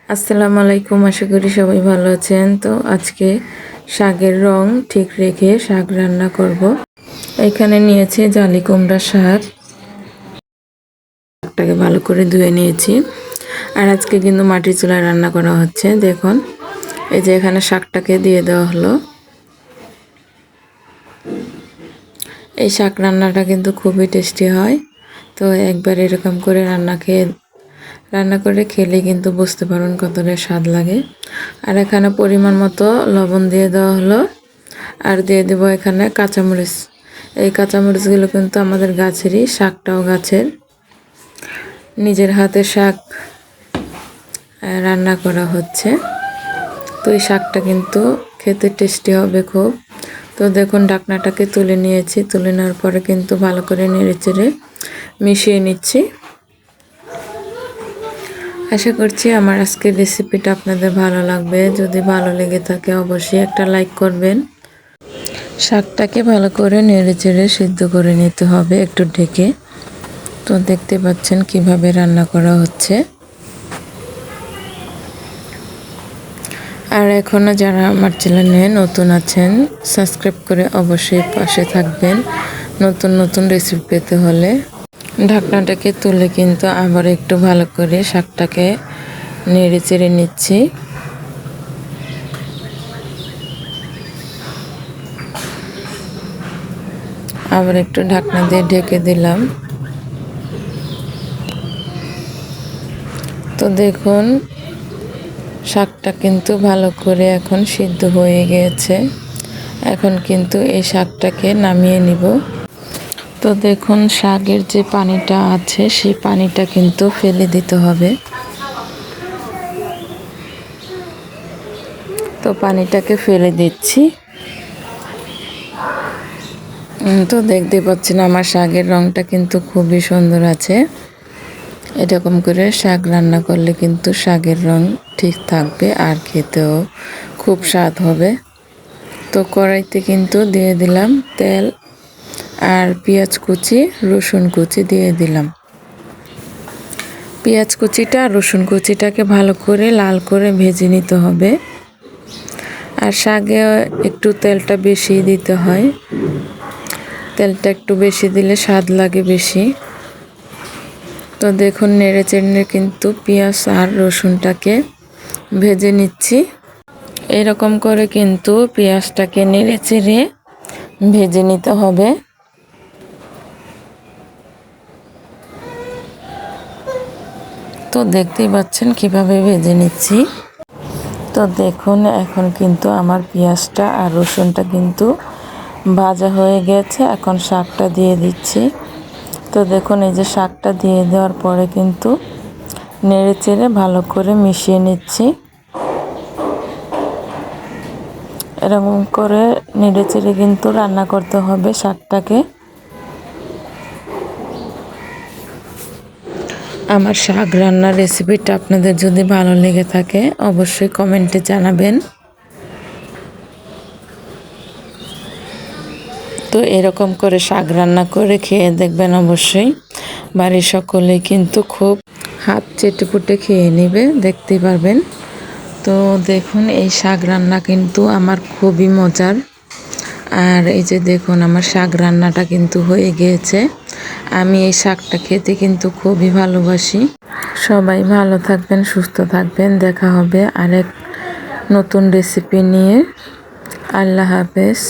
আসসালামু আলাইকুম, আশা করি সবাই ভালো আছেন। তো আজকে শাকের রং ঠিক রেখে শাক রান্না করব। এখানে নিয়েছি জালি কুমড়া শাকটাকে ভালো করে ধুয়ে নিয়েছি। আর আজকে কিন্তু মাটির চুলায় রান্না করা হচ্ছে। দেখুন, এই যে এখানে শাকটাকে দিয়ে দেওয়া হলো। এই শাক রান্নাটা কিন্তু খুবই টেস্টি হয়। তো একবার এরকম করে রান্না করে খেলে কিন্তু বুঝতে পারবেন কতটা স্বাদ লাগে। আর এখানে পরিমাণ মতো লবণ দিয়ে দেওয়া হলো। আর দিয়ে দেবো এখানে কাঁচামরিচ। এই কাঁচামরিচগুলো কিন্তু আমাদের গাছেরই, শাকটাও গাছের। নিজের হাতে শাক রান্না করা হচ্ছে। তো এই শাকটা কিন্তু খেতে টেস্টি হবে খুব। তো দেখুন, ঢাকনাটাকে তুলে নিয়েছি। তুলে নেওয়ার পরে কিন্তু ভালো করে নেড়েচেড়ে মিশিয়ে নিচ্ছি। আশা করছি আমার আজকের রেসিপিটা আপনাদের ভালো লাগবে। যদি ভালো লেগে থাকে অবশ্যই একটা লাইক করবেন। শাকটাকে ভালো করে নেড়েচেড়ে সিদ্ধ করে নিতে হবে একটু ঢেকে। তো দেখতে পাচ্ছেন কিভাবে রান্না করা হচ্ছে। আর এখনও যারা আমার চ্যানেলে নতুন আছেন, সাবস্ক্রাইব করে অবশ্যই পাশে থাকবেন নতুন নতুন রেসিপি পেতে হলে। ঢাকনাটাকে তুলে কিন্তু আবার একটু ভালো করে শাকটাকে নেড়ে চেড়ে নিচ্ছি। আবার একটু ঢাকনা দিয়ে ঢেকে দিলাম। তো দেখুন, শাকটা কিন্তু ভালো করে এখন সিদ্ধ হয়ে গিয়েছে। এখন কিন্তু এই শাকটাকে নামিয়ে নিব। তো দেখুন, শাকের যে পানিটা আছে সেই পানিটা কিন্তু ফেলে দিতে হবে। তো পানিটাকে ফেলে দিচ্ছি। তো দেখতে পাচ্ছেন আমার শাকের রংটা কিন্তু খুবই সুন্দর আছে। এরকম করে শাক রান্না করলে কিন্তু শাকের রং ঠিক থাকবে আর খেতেও খুব স্বাদ হবে। তো কড়াইতে কিন্তু দিয়ে দিলাম তেল আর পেঁয়াজ কুচি, রসুন কুচি দিয়ে দিলাম। পেঁয়াজ কুচিটা আর রসুন কুচিটাকে ভালো করে লাল করে ভেজে নিতে হবে। আর শাকে একটু তেলটা বেশি দিতে হয়। তেলটা একটু বেশি দিলে স্বাদ লাগে বেশি। তো দেখুন, নেড়ে চেড়ে কিন্তু পেঁয়াজ আর রসুনটাকে ভেজে নিচ্ছি। এরকম করে কিন্তু পেঁয়াজটাকে নেড়ে চেড়ে ভেজে নিতে হবে। তো দেখতেই পাচ্ছেন কিভাবে ভেজে নিচ্ছি। তো দেখুন, এখন কিন্তু আমার পেঁয়াজটা আর রসুনটা কিন্তু ভাজা হয়ে গেছে। এখন শাকটা দিয়ে দিচ্ছি। তো দেখুন, এই যে শাকটা দিয়ে দেওয়ার পরে কিন্তু নেড়ে চেড়ে ভালো করে মিশিয়ে নিচ্ছি। এরকম করে নেড়ে চেড়ে কিন্তু রান্না করতে হবে শাকটাকে। আমার শাক রান্নার রেসিপিটা আপনাদের যদি ভালো লেগে থাকে অবশ্যই কমেন্টে জানাবেন। তো এরকম করে শাক রান্না করে খেয়ে দেখবেন, অবশ্যই বাড়ির সকলে কিন্তু খুব হাত চেটেপুটে খেয়ে নেবে, দেখতেই পারবেন। তো দেখুন, এই শাক রান্না কিন্তু আমার খুবই মজার। আর এই যে দেখুন, আমার শাক রান্নাটা কিন্তু হয়ে গিয়েছে। আমি এই শাকটা খেতে কিন্তু খুবই ভালোবাসি। সবাই ভালো থাকবেন, সুস্থ থাকবেন। দেখা হবে আরেক নতুন রেসিপি নিয়ে। আল্লাহ হাফেজ।